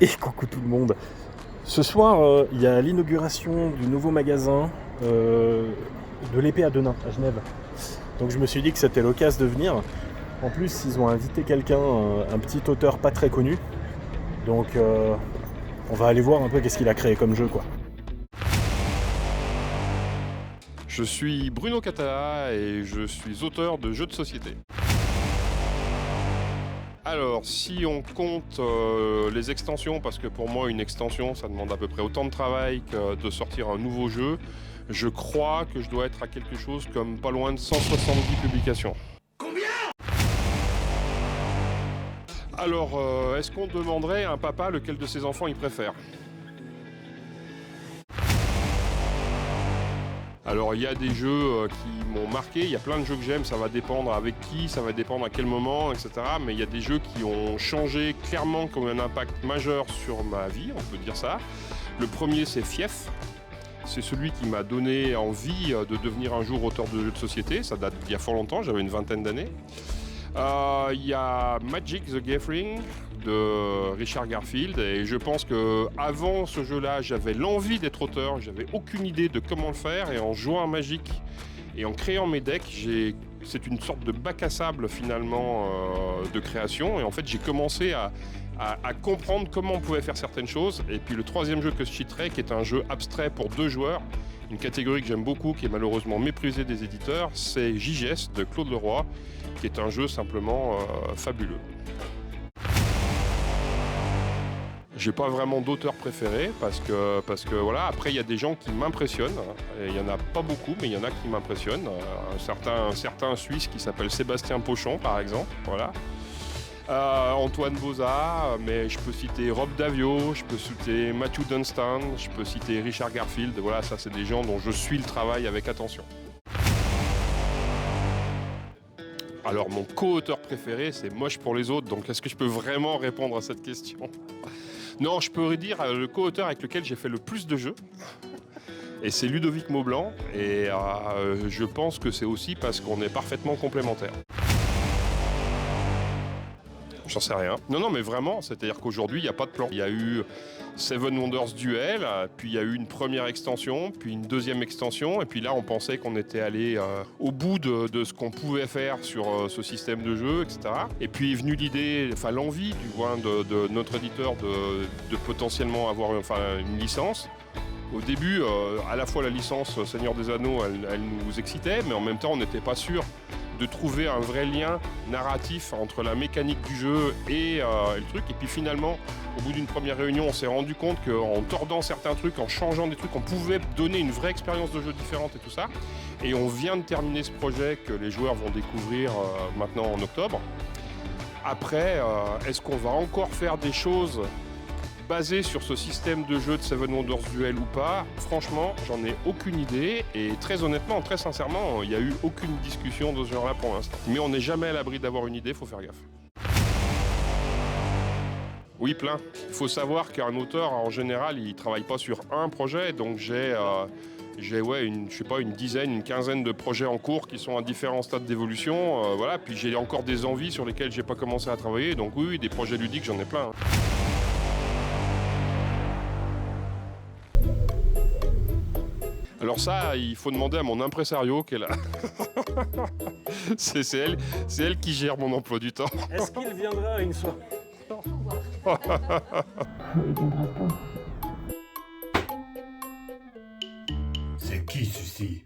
Et coucou tout le monde. Ce soir, il y a l'inauguration du nouveau magasin de l'épée à Denain, à Genève. Donc je me suis dit que c'était l'occasion de venir. En plus, ils ont invité quelqu'un, un petit auteur pas très connu. Donc on va aller voir un peu qu'est-ce qu'il a créé comme jeu, quoi. Je suis Bruno Catala et je suis auteur de jeux de société. Alors, si on compte les extensions, parce que pour moi une extension ça demande à peu près autant de travail que de sortir un nouveau jeu, je crois que je dois être à quelque chose comme pas loin de 170 publications. Alors, est-ce qu'on demanderait à un papa lequel de ses enfants il préfère ? Alors il y a des jeux qui m'ont marqué, il y a plein de jeux que j'aime, ça va dépendre avec qui, ça va dépendre à quel moment, etc. Mais il y a des jeux qui ont changé clairement, qui ont un impact majeur sur ma vie, on peut dire ça. Le premier c'est Fief, c'est celui qui m'a donné envie de devenir un jour auteur de jeux de société, ça date d'il y a fort longtemps, j'avais une vingtaine d'années. Il y a Magic the Gathering de Richard Garfield et je pense que avant ce jeu-là, j'avais l'envie d'être auteur, j'avais aucune idée de comment le faire et en jouant à Magic et en créant mes decks, c'est une sorte de bac à sable finalement de création et en fait j'ai commencé à comprendre comment on pouvait faire certaines choses. Et puis le troisième jeu que je citerai, qui est un jeu abstrait pour 2 joueurs, une catégorie que j'aime beaucoup, qui est malheureusement méprisée des éditeurs, c'est JGS de Claude Leroy, qui est un jeu simplement fabuleux. J'ai pas vraiment d'auteur préféré parce que voilà, après il y a des gens qui m'impressionnent, et il y en a pas beaucoup mais il y en a qui m'impressionnent. Un certain Suisse qui s'appelle Sébastien Pochon par exemple, voilà. Antoine Boza, mais je peux citer Rob Davio, je peux citer Matthew Dunstan, je peux citer Richard Garfield, voilà, ça c'est des gens dont je suis le travail avec attention. Alors mon co-auteur préféré c'est Moche pour les autres, donc est-ce que je peux vraiment répondre à cette question ? Non, je peux dire le co-auteur avec lequel j'ai fait le plus de jeux, et c'est Ludovic Maublanc, et je pense que c'est aussi parce qu'on est parfaitement complémentaires. J'en sais rien. Non, mais vraiment, c'est-à-dire qu'aujourd'hui, il n'y a pas de plan. Il y a eu Seven Wonders Duel, puis il y a eu une première extension, puis une deuxième extension, et puis là, on pensait qu'on était allé au bout de ce qu'on pouvait faire sur ce système de jeu, etc. Et puis est venue l'idée, enfin l'envie du moins de notre éditeur de potentiellement avoir une licence. Au début, à la fois la licence Seigneur des Anneaux, elle nous excitait, mais en même temps, on n'était pas sûr de trouver un vrai lien narratif entre la mécanique du jeu et le truc. Et puis finalement, au bout d'une première réunion, on s'est rendu compte qu'en tordant certains trucs, en changeant des trucs, on pouvait donner une vraie expérience de jeu différente et tout ça. Et on vient de terminer ce projet que les joueurs vont découvrir maintenant en octobre. Après, est-ce qu'on va encore faire des choses basé sur ce système de jeu de Seven Wonders Duel ou pas, franchement, j'en ai aucune idée. Et très honnêtement, très sincèrement, il n'y a eu aucune discussion de ce genre-là pour l'instant. Mais on n'est jamais à l'abri d'avoir une idée, faut faire gaffe. Oui, plein. Il faut savoir qu'un auteur, en général, il ne travaille pas sur un projet. Donc j'ai une dizaine, une quinzaine de projets en cours qui sont à différents stades d'évolution. Voilà. Puis j'ai encore des envies sur lesquelles je n'ai pas commencé à travailler. Donc oui, des projets ludiques, j'en ai plein. Alors ça, il faut demander à mon impresario qui est là. c'est elle qui gère mon emploi du temps. Est-ce qu'il viendra une soirée ? Il viendra pas. C'est qui ceci ?